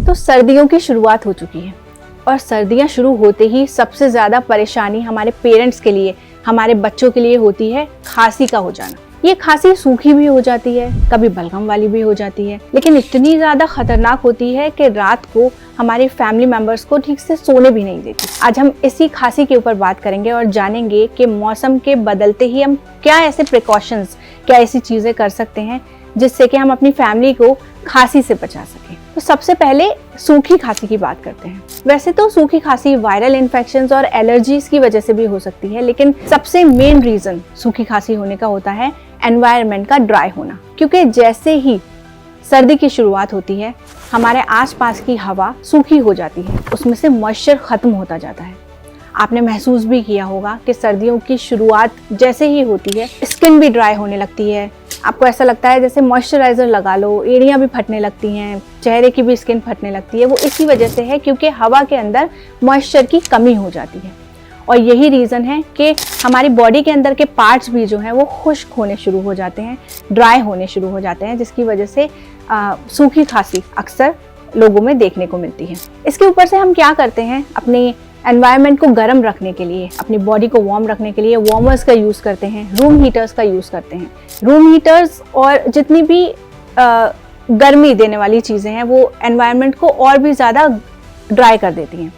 तो सर्दियों की शुरुआत हो चुकी है और सर्दियां शुरू होते ही सबसे ज़्यादा परेशानी हमारे पेरेंट्स के लिए, हमारे बच्चों के लिए होती है खांसी का हो जाना। ये खांसी सूखी भी हो जाती है, कभी बलगम वाली भी हो जाती है, लेकिन इतनी ज़्यादा खतरनाक होती है कि रात को हमारे फैमिली मेंबर्स को ठीक से सोने भी नहीं देती। आज हम इसी खांसी के ऊपर बात करेंगे और जानेंगे कि मौसम के बदलते ही हम क्या ऐसे प्रिकॉशंस, क्या ऐसी चीज़ें कर सकते हैं जिससे कि हम अपनी फैमिली को खांसी से बचा सकें। तो सबसे पहले सूखी खांसी की बात करते हैं। वैसे तो सूखी खांसी वायरल इन्फेक्शंस और एलर्जीज की वजह से भी हो सकती है, लेकिन सबसे मेन रीजन सूखी खांसी होने का होता है एनवायरनमेंट का ड्राई होना। क्योंकि जैसे ही सर्दी की शुरुआत होती है हमारे आसपास की हवा सूखी हो जाती है, उसमें से मॉइस्चर खत्म होता जाता है। आपने महसूस भी किया होगा कि सर्दियों की शुरुआत जैसे ही होती है स्किन भी ड्राई होने लगती है। आपको ऐसा लगता है जैसे मॉइस्चराइज़र लगा लो, एड़ियाँ भी फटने लगती हैं, चेहरे की भी स्किन फटने लगती है। वो इसी वजह से है क्योंकि हवा के अंदर मॉइस्चर की कमी हो जाती है और यही रीज़न है कि हमारी बॉडी के अंदर के पार्ट्स भी जो हैं वो खुश्क होने शुरू हो जाते हैं, ड्राई होने शुरू हो जाते हैं, जिसकी वजह से सूखी खांसी अक्सर लोगों में देखने को मिलती है। इसके ऊपर से हम क्या करते हैं, अपने एनवायरनमेंट को गर्म रखने के लिए, अपनी बॉडी को वार्म रखने के लिए वार्मर्स का यूज़ करते हैं, रूम हीटर्स का यूज़ करते हैं। रूम हीटर्स और जितनी भी गर्मी देने वाली चीज़ें हैं वो एनवायरनमेंट को और भी ज़्यादा ड्राई कर देती हैं,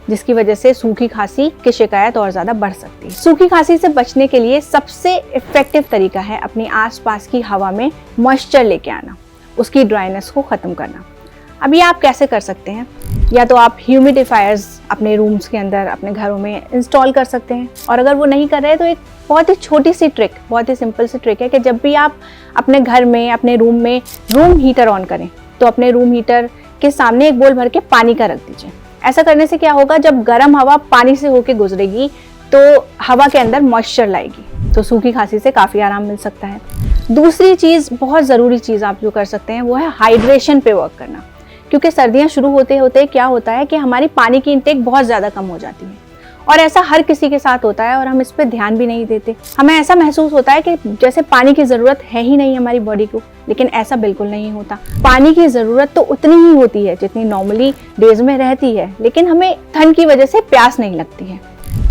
जिसकी वजह से सूखी खांसी की शिकायत और ज़्यादा बढ़ सकती है। सूखी खांसी से बचने के लिए सबसे इफ़ेक्टिव तरीका है अपनी आसपास की हवा में मॉइस्चर लेके आना, उसकी ड्राइनेस को ख़त्म करना। अब ये आप कैसे कर सकते हैं? या तो आप ह्यूमिडिफायर्स अपने रूम्स के अंदर, अपने घरों में इंस्टॉल कर सकते हैं, और अगर वो नहीं कर रहे तो एक बहुत ही छोटी सी ट्रिक, बहुत ही सिंपल सी ट्रिक है कि जब भी आप अपने घर में, अपने रूम में रूम हीटर ऑन करें तो अपने रूम हीटर के सामने एक बोल भर के पानी का रख दीजिए। ऐसा करने से क्या होगा, जब गर्म हवा पानी से होके गुजरेगी तो हवा के अंदर मॉइस्चर लाएगी, तो सूखी खांसी से काफ़ी आराम मिल सकता है। दूसरी चीज़, बहुत ज़रूरी चीज़ आप जो कर सकते हैं वो है हाइड्रेशन पे वर्क करना। क्योंकि सर्दियां शुरू होते होते क्या होता है कि हमारी पानी की इंटेक बहुत ज़्यादा कम हो जाती है, और ऐसा हर किसी के साथ होता है और हम इस पर ध्यान भी नहीं देते। हमें ऐसा महसूस होता है कि जैसे पानी की ज़रूरत है ही नहीं हमारी बॉडी को, लेकिन ऐसा बिल्कुल नहीं होता। पानी की ज़रूरत तो उतनी ही होती है जितनी नॉर्मली डेज में रहती है, लेकिन हमें ठंड की वजह से प्यास नहीं लगती है।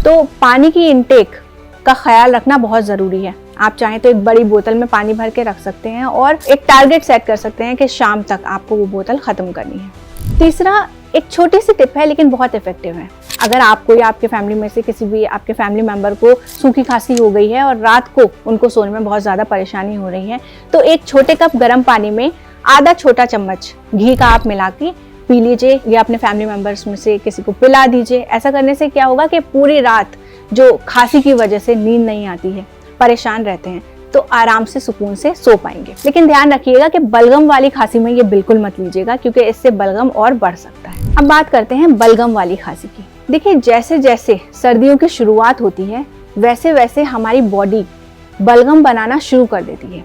तो पानी की इंटेक का ख्याल रखना बहुत ज़रूरी है। आप चाहें तो एक बड़ी बोतल में पानी भर के रख सकते हैं और एक टारगेट सेट कर सकते हैं कि शाम तक आपको वो बोतल ख़त्म करनी है। तीसरा, एक छोटी सी टिप है लेकिन बहुत इफेक्टिव है। अगर आपको या आपके फैमिली में से किसी भी आपके फैमिली मेंबर को सूखी खांसी हो गई है और रात को उनको सोने में बहुत ज़्यादा परेशानी हो रही है, तो एक छोटे कप गर्म पानी में आधा छोटा चम्मच घी का आप मिला के पी लीजिए, या अपने फैमिली मेंबर्स में से किसी को पिला दीजिए। ऐसा करने से क्या होगा कि पूरी रात जो खांसी की वजह से नींद नहीं आती है, परेशान रहते हैं, तो आराम से सुकून से सो पाएंगे। लेकिन ध्यान रखिएगा कि बलगम वाली खांसी में ये बिल्कुल मत लीजिएगा, क्योंकि इससे बलगम और बढ़ सकता है। अब बात करते हैं बलगम वाली खांसी की। देखिए, जैसे जैसे सर्दियों की शुरुआत होती है वैसे वैसे हमारी बॉडी बलगम बनाना शुरू कर देती है।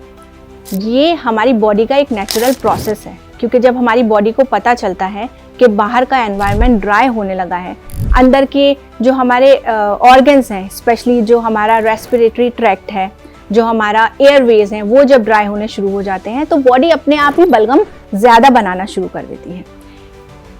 ये हमारी बॉडी का एक नेचुरल प्रोसेस है, क्योंकि जब हमारी बॉडी को पता चलता है कि बाहर का एनवायरनमेंट ड्राई होने लगा है, अंदर के जो हमारे ऑर्गन्स हैं, स्पेशली जो हमारा रेस्पिरेटरी ट्रैक्ट है, जो हमारा एयरवेज हैं, वो जब ड्राई होने शुरू हो जाते हैं तो बॉडी अपने आप ही बलगम ज़्यादा बनाना शुरू कर देती है।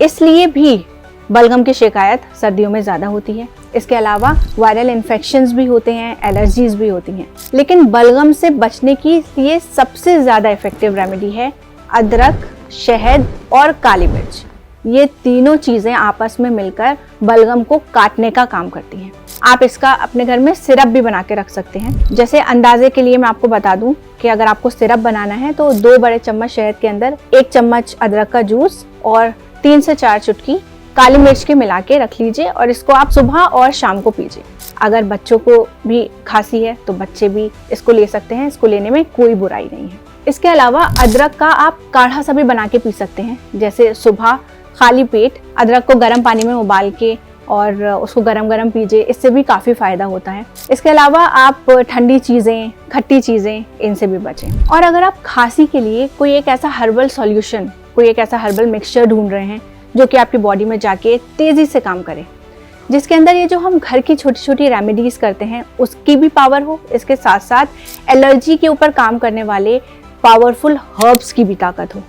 इसलिए भी बलगम की शिकायत सर्दियों में ज़्यादा होती है। इसके अलावा वायरल इन्फेक्शंस भी होते हैं, एलर्जीज भी होती हैं। लेकिन बलगम से बचने की लिए सबसे ज़्यादा इफेक्टिव रेमेडी है अदरक, शहद और काली मिर्च। ये तीनों चीज़ें आपस में मिलकर बलगम को काटने का काम करती हैं। आप इसका अपने घर में सिरप भी बना के रख सकते हैं। जैसे अंदाजे के लिए मैं आपको बता दूं कि अगर आपको सिरप बनाना है तो 2 बड़े चम्मच शहद के अंदर 1 चम्मच अदरक का जूस और 3 से 4 चुटकी काली मिर्च के मिला के रख लीजिए, और इसको आप सुबह और शाम को पीजिए। अगर बच्चों को भी खांसी है तो बच्चे भी इसको ले सकते हैं, इसको लेने में कोई बुराई नहीं है। इसके अलावा अदरक का आप काढ़ा सा भी बना के पी सकते हैं। जैसे सुबह खाली पेट अदरक को गर्म पानी में उबाल के और उसको गरम गरम पीजिए, इससे भी काफ़ी फ़ायदा होता है। इसके अलावा आप ठंडी चीज़ें, खट्टी चीज़ें, इनसे भी बचें। और अगर आप खांसी के लिए कोई एक ऐसा हर्बल सॉल्यूशन, कोई एक ऐसा हर्बल मिक्सचर ढूंढ रहे हैं जो कि आपकी बॉडी में जाके तेज़ी से काम करे, जिसके अंदर ये जो हम घर की छोटी छोटी रेमेडीज़ करते हैं उसकी भी पावर हो, इसके साथ साथ एलर्जी के ऊपर काम करने वाले पावरफुल हर्ब्स की भी ताकत हो,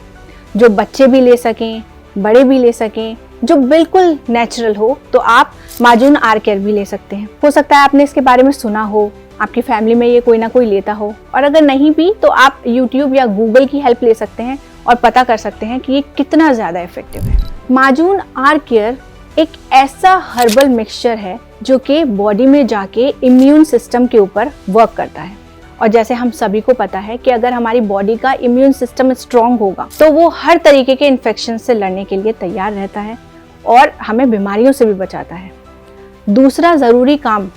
जो बच्चे भी ले सकें, बड़े भी ले सकें, जो बिल्कुल नेचुरल हो, तो आप माजून आर केयर भी ले सकते हैं। हो सकता है आपने इसके बारे में सुना हो, आपकी फैमिली में ये कोई ना कोई लेता हो, और अगर नहीं भी तो आप YouTube या गूगल की हेल्प ले सकते हैं और पता कर सकते हैं कि ये कितना ज़्यादा इफेक्टिव है। माजून आर केयर एक ऐसा हर्बल मिक्सचर है जो कि बॉडी में जाके इम्यून सिस्टम के ऊपर वर्क करता है। और जैसे हम सभी को पता है कि अगर हमारी बॉडी का इम्यून सिस्टम स्ट्रांग होगा तो वो हर तरीके के इन्फेक्शन से लड़ने के लिए तैयार रहता है और हमें बीमारियों से भी बचाता है। दूसरा ज़रूरी काम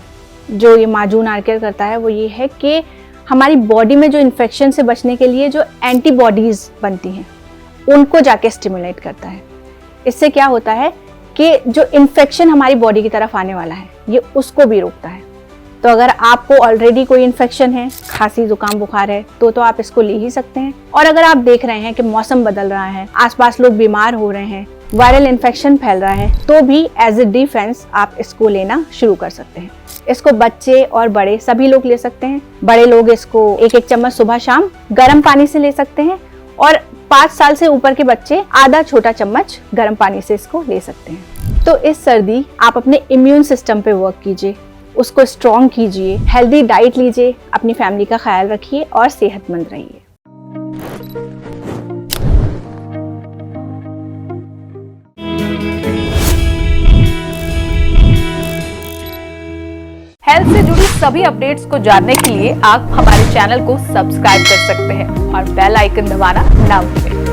जो ये माजून आर केयर करता है वो ये है कि हमारी बॉडी में जो इन्फेक्शन से बचने के लिए जो एंटीबॉडीज़ बनती हैं उनको जाके स्टिमुलेट करता है। इससे क्या होता है कि जो इन्फेक्शन हमारी बॉडी की तरफ आने वाला है ये उसको भी रोकता है। तो अगर आपको ऑलरेडी कोई इन्फेक्शन है, खांसी जुकाम बुखार है, तो आप इसको ले ही सकते हैं। और अगर आप देख रहे हैं कि मौसम बदल रहा है, आसपास लोग बीमार हो रहे हैं, वायरल इन्फेक्शन फैल रहा है, तो भी एज ए डिफेंस आप इसको लेना शुरू कर सकते हैं। इसको बच्चे और बड़े सभी लोग ले सकते हैं। बड़े लोग इसको 1-1 चम्मच सुबह शाम गर्म पानी से ले सकते हैं और 5 साल से ऊपर के बच्चे आधा छोटा चम्मच गर्म पानी से इसको ले सकते हैं। तो इस सर्दी आप अपने इम्यून सिस्टम पे वर्क कीजिए, उसको स्ट्रॉन्ग कीजिए, हेल्दी डाइट लीजिए, अपनी फैमिली का ख्याल रखिए और सेहतमंद रहिए। हेल्थ से जुड़ी सभी अपडेट्स को जानने के लिए आप हमारे चैनल को सब्सक्राइब कर सकते हैं और बेल आइकन दबाना ना भूलें।